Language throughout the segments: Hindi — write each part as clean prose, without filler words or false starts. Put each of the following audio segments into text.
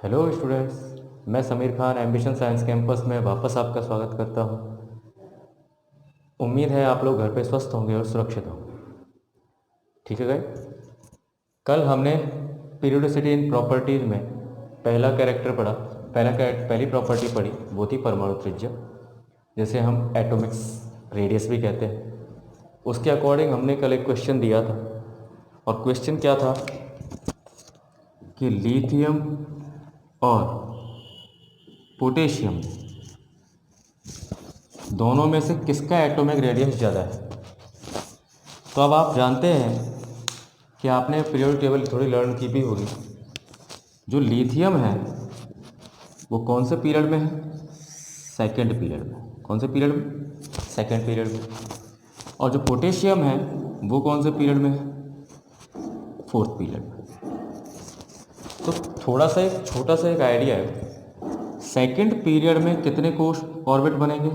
हेलो स्टूडेंट्स, मैं Sameer Khan ambition science campus में वापस आपका स्वागत करता हूं। उम्मीद है आप लोग घर पे स्वस्थ होंगे और सुरक्षित होंगे। ठीक है गाइस, कल हमने पीरियोडिसिटी इन प्रॉपर्टीज में पहला कैरेक्टर पढ़ा। पहली प्रॉपर्टी पढ़ी, वो थी परमाणु त्रिज्या, जिसे हम एटॉमिक्स रेडियस भी कहते हैं। उसके अकॉर्डिंग हमने कल एक क्वेश्चन दिया था, और क्वेश्चन क्या था कि लिथियम और पोटेशियम दोनों में से किसका एटॉमिक रेडियस ज़्यादा है। तो अब आप जानते हैं कि आपने पीरियोडिक टेबल थोड़ी लर्न की भी होगी। जो लिथियम है वो कौन से पीरियड में है? सेकंड पीरियड में। कौन से पीरियड में? सेकंड पीरियड में। और जो पोटेशियम है वो कौन से पीरियड में है? फोर्थ पीरियड में। तो थोड़ा सा एक छोटा सा एक आइडिया है, सेकंड पीरियड में कितने कोश ऑर्बिट बनेंगे?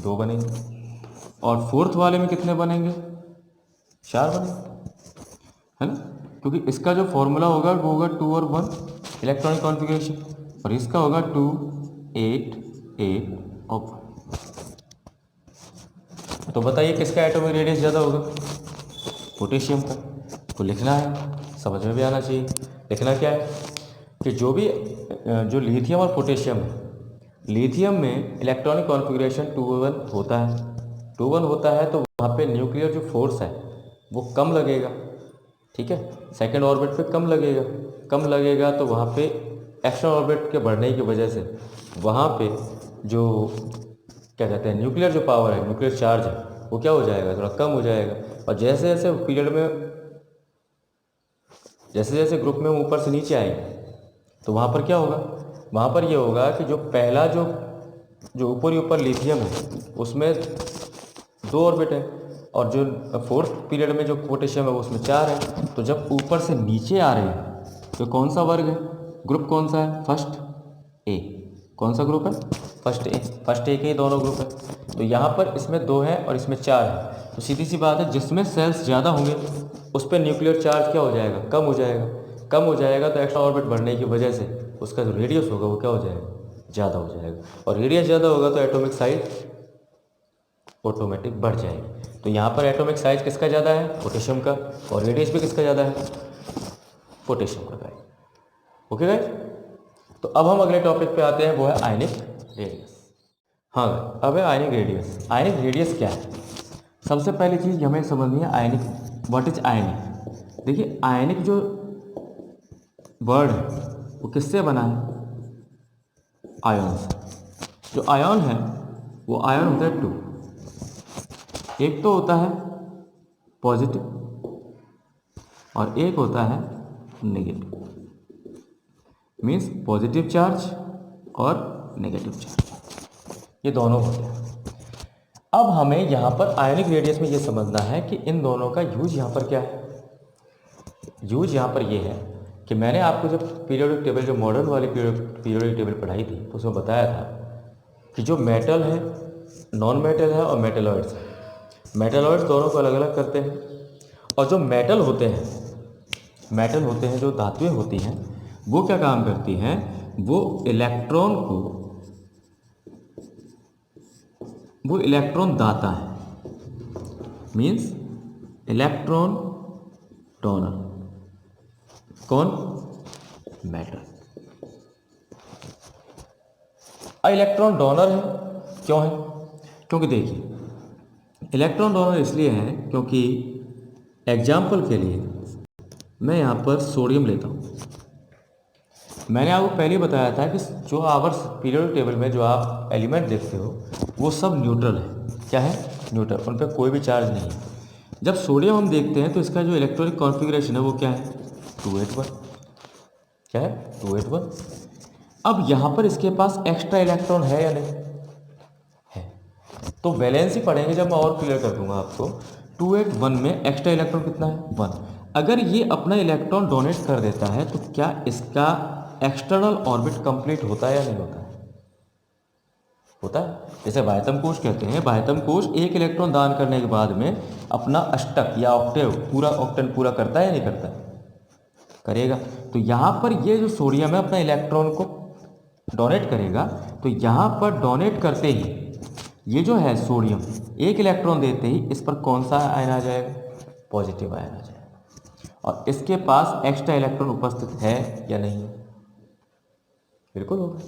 2 बनेंगे। और फोर्थ वाले में कितने बनेंगे? 4 बनेंगे, है ना? क्योंकि इसका जो फॉर्मूला होगा वो होगा 2 और 1 इलेक्ट्रॉनिक कॉन्फ़िगरेशन, और इसका होगा 2 8 8 और 1। तो बताइए किसका एटॉमिक रेडियस ज़्यादा होगा? पोटेशियम का। तो लिखना है, समझ में भी आना चाहिए। लिखना क्या है कि जो लिथियम और पोटेशियम है, लिथियम में इलेक्ट्रॉनिक कॉन्फ़िगरेशन 2 1 होता है। 2 1 होता है तो वहाँ पे न्यूक्लियर जो फोर्स है वो कम लगेगा। ठीक है, सेकंड ऑर्बिट पे कम लगेगा तो वहाँ पे एक्स्ट्रा ऑर्बिट के बढ़ने की वजह से वहाँ पे जो क्या कहते हैं न्यूक्लियर जो पावर है, न्यूक्लियर चार्ज है, वो क्या हो जाएगा? थोड़ा कम हो जाएगा। और जैसे जैसे पीरियड में जैसे जैसे ग्रुप में ऊपर से नीचे आएंगे तो वहाँ पर क्या होगा? वहाँ पर ये होगा कि जो पहला जो ऊपर लिथियम है उसमें 2 ऑर्बिट है, और जो फोर्थ पीरियड में जो पोटेशियम है उसमें 4 है। तो जब ऊपर से नीचे आ रहे हैं तो कौन सा वर्ग है? ग्रुप कौन सा है? First A. कौन सा ग्रुप है? First A. फर्स्ट ए के ही दोनों ग्रुप है। तो यहाँ पर इसमें 2 है और इसमें 4 है। तो सीधी सी बात है, जिसमें सेल्स ज़्यादा होंगे उस पर न्यूक्लियर चार्ज क्या हो जाएगा? कम हो जाएगा। कम हो जाएगा तो एक्स्ट्रा ऑर्बिट बढ़ने की वजह से उसका जो रेडियस होगा वो क्या हो जाएगा? ज़्यादा हो जाएगा। और रेडियस ज़्यादा होगा तो एटॉमिक साइज ऑटोमेटिक बढ़ जाएगी। तो यहाँ पर एटॉमिक साइज किसका ज़्यादा है? पोटेशियम का। और रेडियस भी किसका ज़्यादा है? पोटेशियम का गाइस। ओके गाइस, तो अब हम अगले टॉपिक पे आते हैं, वो है आयनिक रेडियस। हाँ गाइस, अब है आयनिक रेडियस। आयनिक रेडियस क्या है? सबसे पहली चीज़ हमें समझनी है आयनिक, व्हाट इज आयनिक। देखिए, आयनिक जो वर्ड है वो किससे बना है? आयन से। जो आयन है वो आयन होता है 2। एक तो होता है पॉजिटिव और एक होता है नेगेटिव। मीन्स पॉजिटिव चार्ज और नेगेटिव चार्ज, ये दोनों होते हैं। अब हमें यहाँ पर आयनिक रेडियस में ये समझना है कि इन दोनों का यूज यहाँ पर क्या है। यूज यहाँ पर ये है कि मैंने आपको जब पीरियोडिक टेबल, जो मॉडर्न वाली पीरियोडिक टेबल पढ़ाई थी, तो उसमें बताया था कि जो मेटल है, नॉन मेटल है और मेटलॉइड्स है। मेटलॉइड्स दोनों को अलग अलग करते हैं। और जो मेटल होते हैं, जो धातुएं होती हैं, वो क्या काम करती हैं? वो इलेक्ट्रॉन दाता है। Means electron donor. कौन? मेटल। इलेक्ट्रॉन डोनर है। क्यों है? क्योंकि देखिए, इलेक्ट्रॉन डोनर इसलिए है क्योंकि एग्जाम्पल के लिए मैं यहाँ पर सोडियम लेता हूँ। मैंने आपको पहले बताया था कि जो आवर्स पीरियोडिक टेबल में जो आप एलिमेंट देखते हो वो सब न्यूट्रल है। क्या है? न्यूट्रल। उन पर कोई भी चार्ज नहीं है। जब सोडियम हम देखते हैं तो इसका जो इलेक्ट्रॉनिक कॉन्फ़िगरेशन है वो क्या है? 281। क्या है? 281। अब यहाँ पर इसके पास एक्स्ट्रा इलेक्ट्रॉन है या नहीं? है। तो वैलेंसी पढ़ेंगे जब मैं और क्लियर कर दूंगा आपको। 281 में एक्स्ट्रा इलेक्ट्रॉन कितना है? 1। अगर ये अपना इलेक्ट्रॉन डोनेट कर देता है तो क्या इसका एक्सटर्नल ऑर्बिट कंप्लीट होता है या नहीं होता है? होता है। जैसे बाह्यतम कोश कहते हैं, बाह्यतम कोश एक इलेक्ट्रॉन दान करने के बाद में अपना अष्टक या ऑक्टेव पूरा ऑक्टेन पूरा करता है या नहीं करता है? करेगा। तो यहाँ पर ये जो सोडियम है अपना इलेक्ट्रॉन को डोनेट करेगा, तो यहाँ पर डोनेट करते ही ये जो है सोडियम एक इलेक्ट्रॉन देते ही इस पर कौन सा आयन आ जाएगा? पॉजिटिव आयन आ जाएगा। और इसके पास एक्स्ट्रा इलेक्ट्रॉन उपस्थित है या नहीं? बिल्कुल होगा।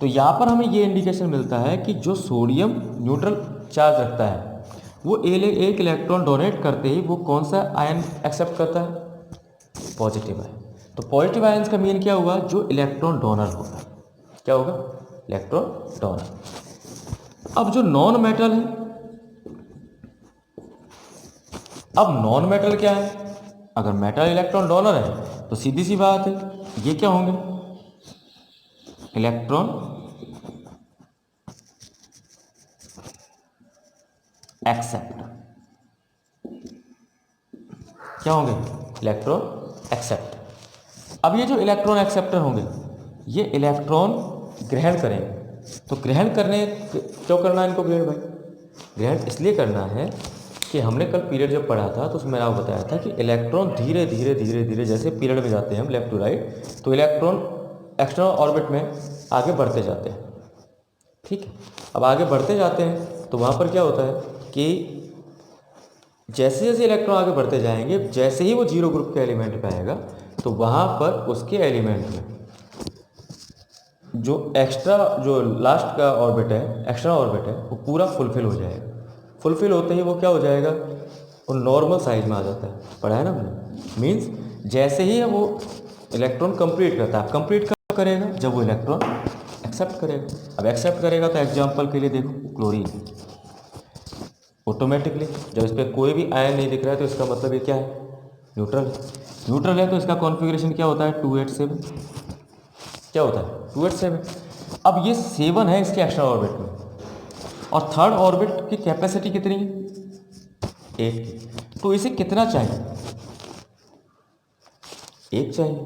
तो यहाँ पर हमें ये इंडिकेशन मिलता है कि जो सोडियम न्यूट्रल चार्ज रखता है वो एक इलेक्ट्रॉन डोनेट करते ही वो कौन सा आयन एक्सेप्ट करता है? Positive ion. तो पॉजिटिव आयन्स का मीन क्या हुआ? जो इलेक्ट्रॉन डोनर होगा। क्या होगा? Electron donor. अब जो नॉन मेटल है, अब नॉन मेटल क्या है? अगर मेटल इलेक्ट्रॉन डोनर है तो सीधी सी बात है ये क्या होंगे? Electron accept. क्या होंगे? Electron accept. अब ये जो इलेक्ट्रॉन एक्सेप्टर होंगे ये इलेक्ट्रॉन ग्रहण करेंगे। तो ग्रहण करने क्यों करना है इनको ग्रहण भाई? ग्रहण इसलिए करना है कि हमने कल पीरियड जब पढ़ा था तो उसमें मैंने आपको बताया था कि इलेक्ट्रॉन धीरे धीरे धीरे धीरे जैसे पीरियड में जाते हैं हम लेफ्ट टू राइट, तो इलेक्ट्रॉन एक्सटर्नल ऑर्बिट में आगे बढ़ते जाते हैं। ठीक है, अब आगे बढ़ते जाते हैं तो वहाँ पर क्या होता है कि जैसे जैसे इलेक्ट्रॉन आगे बढ़ते जाएंगे, जैसे ही वो जीरो ग्रुप के एलिमेंट पे आएगा तो वहाँ पर उसके एलिमेंट में जो एक्स्ट्रा जो लास्ट का ऑर्बिट है, एक्स्ट्रा ऑर्बिट है, वो पूरा फुलफिल हो जाएगा। फुलफिल होते ही वो क्या हो जाएगा? वो नॉर्मल साइज में आ जाता है। पढ़ा है ना हमने? मीन्स जैसे ही वो इलेक्ट्रॉन कंप्लीट करता है, कंप्लीट कब करेगा? जब वो इलेक्ट्रॉन एक्सेप्ट करेगा। अब एक्सेप्ट करेगा तो एग्जाम्पल के लिए देखो क्लोरीन, ऑटोमेटिकली जब इस पर कोई भी आयन नहीं दिख रहा है तो इसका मतलब ये क्या है? न्यूट्रल है। न्यूट्रल है तो इसका कॉन्फ़िगरेशन क्या होता है? 287। क्या होता है? 287। अब ये 7 है इसके एक्स्ट्रा ऑर्बिट में और थर्ड ऑर्बिट की कैपेसिटी कितनी है? 8। तो इसे कितना चाहिए? 1 चाहिए।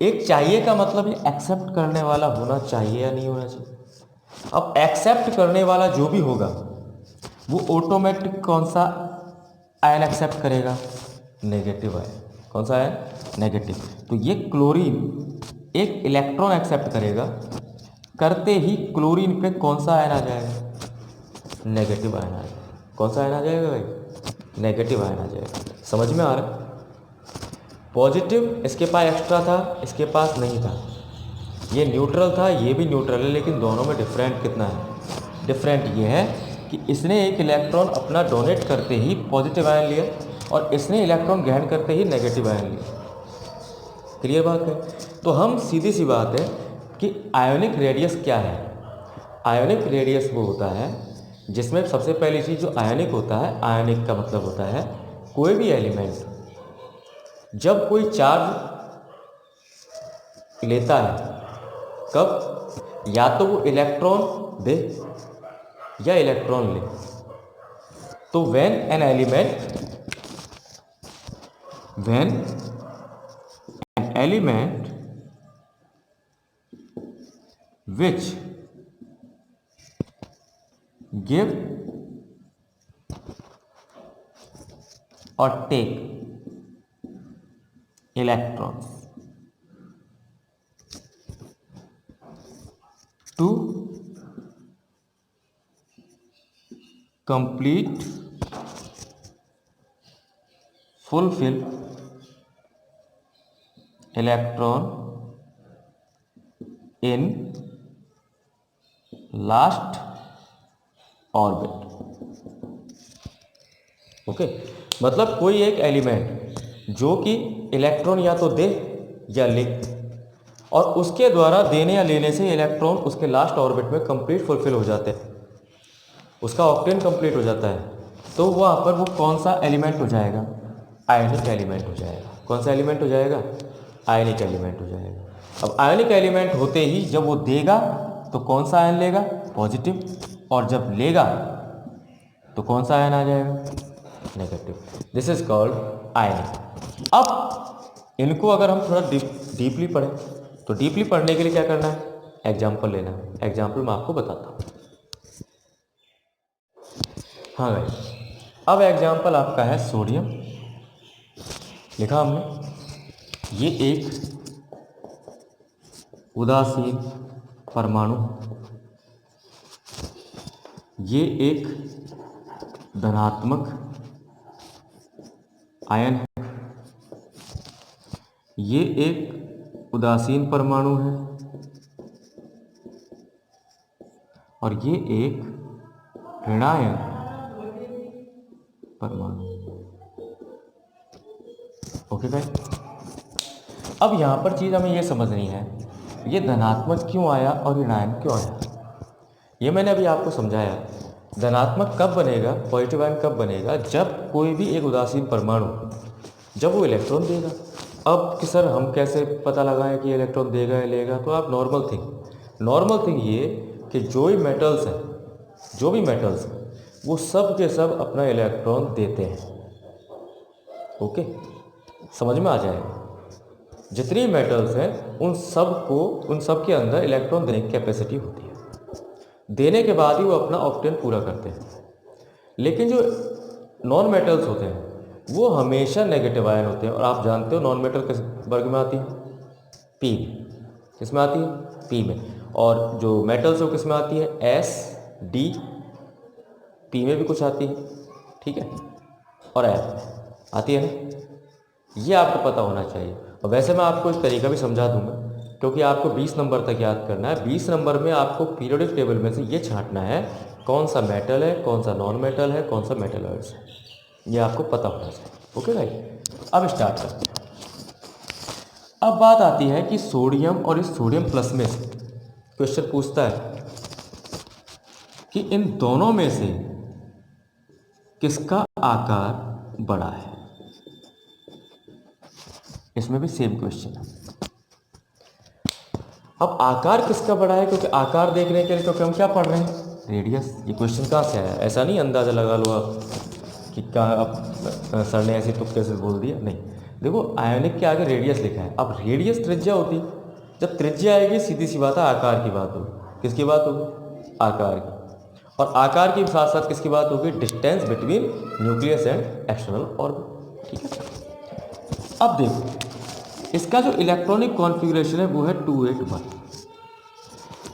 1 चाहिए का मतलब ये एक्सेप्ट करने वाला होना चाहिए या नहीं होना चाहिए? अब एक्सेप्ट करने वाला जो भी होगा वो ऑटोमेटिक कौन सा आयन एक्सेप्ट करेगा? Negative ion. कौन सा आयन? नेगेटिव। तो ये क्लोरीन एक इलेक्ट्रॉन एक्सेप्ट करेगा, करते ही क्लोरीन पे कौन सा आयन आ जाएगा? नेगेटिव आयन आ जाएगा। कौन सा आयन आ जाएगा भाई? नेगेटिव आयन आ जाएगा। समझ में आ रहा है? पॉजिटिव इसके पास एक्स्ट्रा था, इसके पास नहीं था। ये न्यूट्रल था, ये भी न्यूट्रल है, लेकिन दोनों में डिफरेंट कितना है? डिफरेंट ये है कि इसने एक इलेक्ट्रॉन अपना डोनेट करते ही पॉजिटिव आयन लिया और इसने इलेक्ट्रॉन ग्रहण करते ही नेगेटिव आयन लिया। क्लियर बात है? तो हम सीधी सी बात है कि आयोनिक रेडियस क्या है? आयोनिक रेडियस वो होता है जिसमें सबसे पहली चीज़ जो आयोनिक होता है, आयोनिक का मतलब होता है कोई भी एलिमेंट जब कोई चार्ज लेता है, कब? या तो वो इलेक्ट्रॉन दे या इलेक्ट्रॉन ले। तो when an element which give or take electrons to complete fulfill electron in last orbit. Okay, मतलब कोई एक एलिमेंट जो कि इलेक्ट्रॉन या तो दे या ले और उसके द्वारा देने या लेने से इलेक्ट्रॉन उसके लास्ट ऑर्बिट में कंप्लीट फुलफिल हो जाते हैं, उसका ऑक्टेन कंप्लीट हो जाता है, तो वहाँ पर वो कौन सा एलिमेंट हो जाएगा? आयनिक एलिमेंट हो जाएगा। कौन सा एलिमेंट हो जाएगा? आयनिक एलिमेंट हो जाएगा। अब आयनिक एलिमेंट होते ही जब वो देगा तो कौन सा आयन लेगा? पॉजिटिव। और जब लेगा तो कौन सा आयन आ जाएगा? नेगेटिव। दिस इज कॉल्ड आयनिक। अब इनको अगर हम थोड़ा डीपली पढ़ें तो डीपली पढ़ने के लिए क्या करना है? एग्जाम्पल लेना है। एग्जाम्पल मैं आपको बताता हूँ। हाँ भाई, अब एग्जाम्पल आपका है सोडियम। लिखा हमने ये एक उदासीन परमाणु, ये एक धनात्मक आयन है, ये एक उदासीन परमाणु है और ये एक ऋणायन परमाणु। ओके भाई, अब यहाँ पर चीज़ हमें ये समझनी है, ये धनात्मक क्यों आया और ऋणायन क्यों आया। ये मैंने अभी आपको समझाया। धनात्मक कब बनेगा, पॉजिटिव आयन कब बनेगा, जब कोई भी एक उदासीन परमाणु जब वो इलेक्ट्रॉन देगा। अब कि सर हम कैसे पता लगाएं कि इलेक्ट्रॉन देगा या लेगा, तो आप नॉर्मल थिंग ये कि जो भी मेटल्स हैं वो सब के सब अपना इलेक्ट्रॉन देते हैं। ओके, समझ में आ जाएगा। जितनी मेटल्स हैं उन सब के अंदर इलेक्ट्रॉन देने की कैपेसिटी होती है। देने के बाद ही वो अपना ऑक्टेन पूरा करते हैं। लेकिन जो नॉन मेटल्स होते हैं वो हमेशा नेगेटिव आयन होते हैं, और आप जानते हो नॉन मेटल किस वर्ग में आती है, पी। किस में आती है, पी में। और जो मेटल्स है वो किस में आती है, एस, डी, पी में भी कुछ आती है, ठीक है, और एफ आती है ना। ये आपको पता होना चाहिए। और वैसे मैं आपको एक तरीका भी समझा दूंगा, क्योंकि आपको 20 नंबर तक याद करना है। 20 नंबर में आपको पीरियोडिक टेबल में से ये छांटना है कौन सा मेटल है, कौन सा नॉन मेटल है, कौन सा मेटलॉइड्स है, ये आपको पता होना चाहिए। ओके भाई, अब स्टार्ट करते हैं। अब बात आती है कि सोडियम और इस सोडियम प्लस में से क्वेश्चन पूछता है कि इन दोनों में से किसका आकार बड़ा है। इसमें भी सेम क्वेश्चन है। अब आकार किसका बड़ा है, क्योंकि आकार देखने के लिए, क्योंकि हम क्या पढ़ रहे हैं, रेडियस। ये क्वेश्चन कहाँ से आया, ऐसा नहीं अंदाज़ा लगा लो आप कि क्या अब सर ने ऐसे तुक्के से बोल दिया, नहीं। देखो आयोनिक के आगे रेडियस लिखा है। अब रेडियस त्रिज्या होती, जब त्रिज्या आएगी सीधी सी बात है आकार की बात होगी। किसकी बात होगी, आकार की। और आकार के साथ साथ किसकी बात होगी, distance between nucleus and external orbit, ठीक है। अब देखो इसका जो इलेक्ट्रॉनिक कॉन्फ़िगरेशन है वो है 281।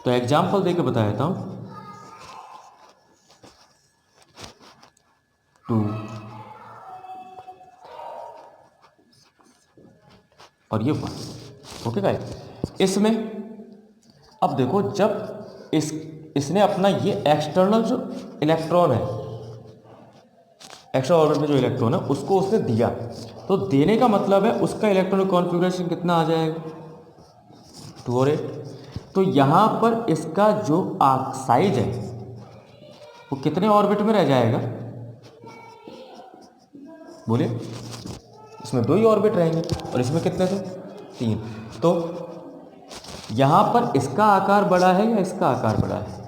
तो एग्जाम्पल देके बता देता हूँ। 2 और ये 1। ओके गाइस, इसमें अब देखो जब इसने अपना ये एक्सटर्नल जो इलेक्ट्रॉन है, एक्स्ट्रा ऑर्बिट में जो इलेक्ट्रॉन है उसको उसने दिया, तो देने का मतलब है उसका इलेक्ट्रॉनिक कॉन्फ़िगरेशन कितना आ जाएगा, 2 और 8। तो यहाँ पर इसका जो साइज है वो कितने ऑर्बिट में रह जाएगा, बोलिए। इसमें 2 ही ऑर्बिट रहेंगे और इसमें कितने थे, 3। तो यहाँ पर इसका आकार बड़ा है या इसका आकार बड़ा है,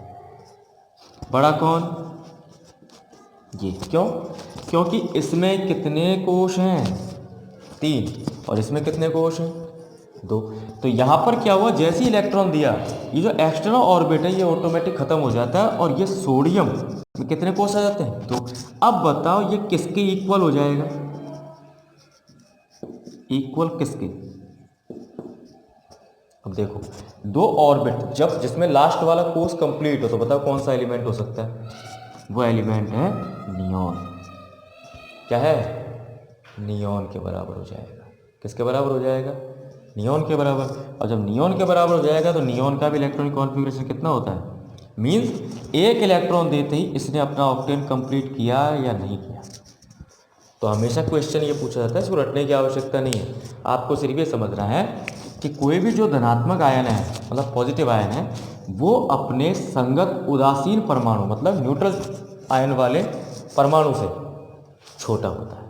बड़ा कौन, ये। क्यों, क्योंकि इसमें कितने कोश हैं, 3, और इसमें कितने कोश हैं, 2। तो यहाँ पर क्या हुआ, जैसे ही इलेक्ट्रॉन दिया ये जो एक्सटर्नल ऑर्बिट है ये ऑटोमेटिक खत्म हो जाता है, और ये सोडियम में कितने कोश आ जाते हैं, 2। अब बताओ ये किसके इक्वल हो जाएगा, इक्वल किसके। अब देखो 2 ऑर्बिट जब जिसमें लास्ट वाला कोश कंप्लीट हो, तो बताओ कौन सा एलिमेंट हो सकता है, वो एलिमेंट है नियॉन। क्या है, नियॉन के बराबर हो जाएगा। किसके बराबर हो जाएगा, नियॉन के बराबर। और जब नियॉन के बराबर हो जाएगा तो नियॉन का भी इलेक्ट्रॉनिक कॉन्फ़िगरेशन कितना होता है, मींस एक इलेक्ट्रॉन देते ही इसने अपना ऑक्टेन कंप्लीट किया या नहीं किया। तो हमेशा क्वेश्चन ये पूछा जाता है, इसको रटने की आवश्यकता नहीं है, आपको सिर्फ ये समझना है कि कोई भी जो धनात्मक आयन है, मतलब पॉजिटिव आयन है, वो अपने संगत उदासीन परमाणु मतलब न्यूट्रल आयन वाले परमाणु से छोटा होता है,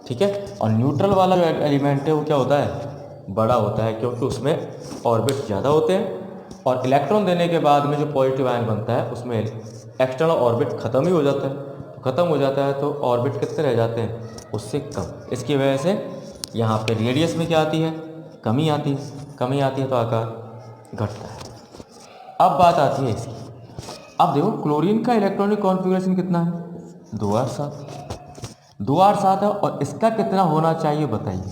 ठीक है। और न्यूट्रल वाला जो एलिमेंट है वो क्या होता है, बड़ा होता है, क्योंकि उसमें ऑर्बिट ज़्यादा होते हैं, और इलेक्ट्रॉन देने के बाद में जो पॉजिटिव आयन बनता है उसमें एक्सटर्नल ऑर्बिट ख़त्म ही हो जाता है। तो ख़त्म हो जाता है तो ऑर्बिट कितने रह जाते हैं, उससे कम। इसकी वजह से यहाँ पे रेडियस में क्या आती है, कमी आती है, तो आकार घटता है। अब बात आती है इसकी। अब देखो क्लोरीन का इलेक्ट्रॉनिक कॉन्फ़िगरेशन कितना है, 2r7 है, और इसका कितना होना चाहिए बताइए,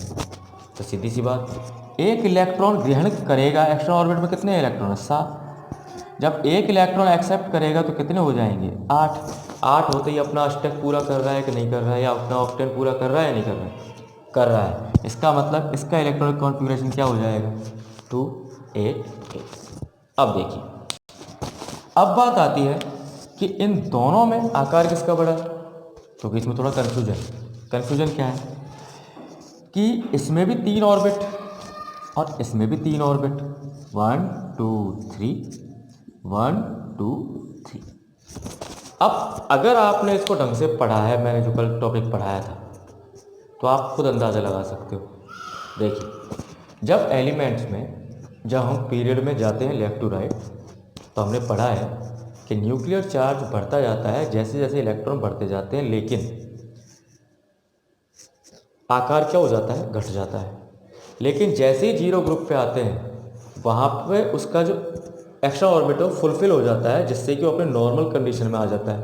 तो सीधी सी बात, एक इलेक्ट्रॉन ग्रहण करेगा, एक्स्ट्रा ऑर्बिट में कितने इलेक्ट्रॉन है? 7। जब एक इलेक्ट्रॉन एक्सेप्ट करेगा तो कितने हो जाएंगे? 8। 8 होते ही अपना अष्टक पूरा कर रहा है कि नहीं कर रहा है, या अपना ऑक्टेन पूरा कर रहा है या नहीं कर रहा है? कर रहा है। इसका मतलब इसका इलेक्ट्रॉनिक कॉन्फ़िगरेशन क्या हो जाएगा? 2 8 8। अब देखिए, अब बात आती है कि इन दोनों में आकार किसका बड़ा है? क्योंकि इसमें थोड़ा कन्फ्यूजन क्या है कि इसमें भी 3 ऑर्बिट और इसमें भी 3 ऑर्बिट, 1 2 3 1 2 3। अब अगर आपने इसको ढंग से पढ़ा है, मैंने जो कल टॉपिक पढ़ाया था, तो आप खुद अंदाज़ा लगा सकते हो। देखिए, जब एलिमेंट्स में जब हम पीरियड में जाते हैं लेफ़्ट टू राइट, तो हमने पढ़ा है कि न्यूक्लियर चार्ज बढ़ता जाता है जैसे जैसे इलेक्ट्रॉन बढ़ते जाते हैं, लेकिन आकार क्या हो जाता है? घट जाता है। लेकिन जैसे ही जीरो ग्रुप पे आते हैं, वहाँ पे उसका जो एक्स्ट्रा ऑर्बिट फुलफिल हो जाता है, जिससे कि वो अपने नॉर्मल कंडीशन में आ जाता है।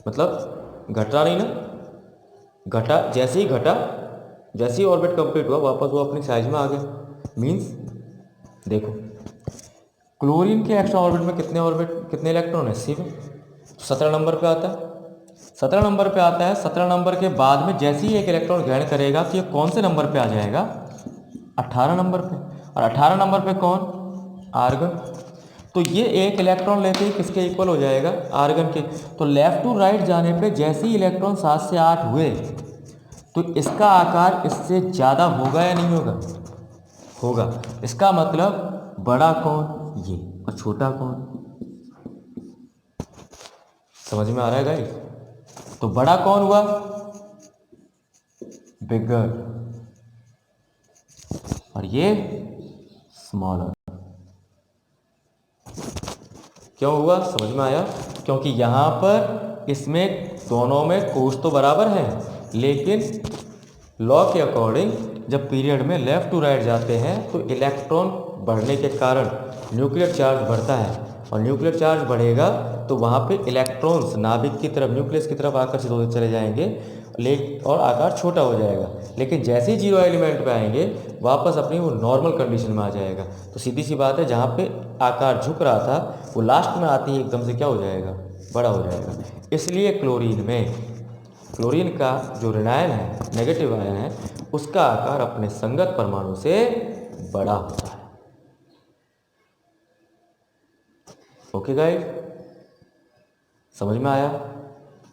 मतलब घटा नहीं ना, घटा, जैसे ही ऑर्बिट कंप्लीट हुआ, वापस वो अपनी साइज में आ गया। मीन्स देखो, क्लोरीन के एक्स्ट्रा ऑर्बिट में कितने इलेक्ट्रॉन है? 7। 17 नंबर पे आता है। 17 नंबर पे आता है। 17 नंबर के बाद में जैसे ही एक इलेक्ट्रॉन ग्रहण करेगा तो ये कौन से नंबर पे आ जाएगा? 18 नंबर पे। और 18 नंबर पे कौन? आर्गन। तो ये एक इलेक्ट्रॉन लेते ही किसके इक्वल हो जाएगा? आर्गन के। तो लेफ़्ट टू राइट जाने पे जैसे ही इलेक्ट्रॉन 7 से 8 हुए, तो इसका आकार इससे ज़्यादा होगा या नहीं होगा? होगा। इसका मतलब बड़ा कौन? ये। और छोटा कौन? समझ में आ रहा है गाइस? तो बड़ा कौन हुआ? बिगर। और ये स्मॉलर। क्यों हुआ? समझ में आया? क्योंकि यहाँ पर इसमें दोनों में कोस तो बराबर है, लेकिन लॉ के अकॉर्डिंग जब पीरियड में लेफ़्ट टू राइट जाते हैं तो इलेक्ट्रॉन बढ़ने के कारण न्यूक्लियर चार्ज बढ़ता है, और न्यूक्लियर चार्ज बढ़ेगा तो वहाँ पे इलेक्ट्रॉन्स नाभिक की तरफ, न्यूक्लियस की तरफ आकर्षित होते चले जाएंगे, और आकार छोटा हो जाएगा। लेकिन जैसे ही जीरो एलिमेंट पे आएंगे, वापस अपनी वो नॉर्मल कंडीशन में आ जाएगा। तो सीधी सी बात है, जहाँ पे आकार झुक रहा था वो लास्ट में आती ही एकदम से क्या हो जाएगा? बड़ा हो जाएगा। इसलिए क्लोरीन का जो ऋणायन है, नेगेटिव आयन है, उसका आकार अपने संगत परमाणु से बड़ा होता है। ओके गाइस, समझ में आया?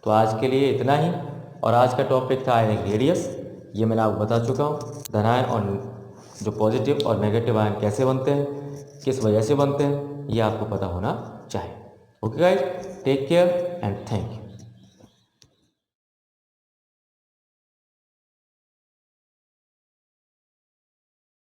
तो आज के लिए इतना ही। और आज का टॉपिक था आयनिक रेडियस। ये मैंने आपको बता चुका हूँ। धनायन और जो पॉजिटिव और नेगेटिव आयन कैसे बनते हैं, किस वजह से बनते हैं, ये आपको पता होना चाहिए। Okay guys, take care and thank you.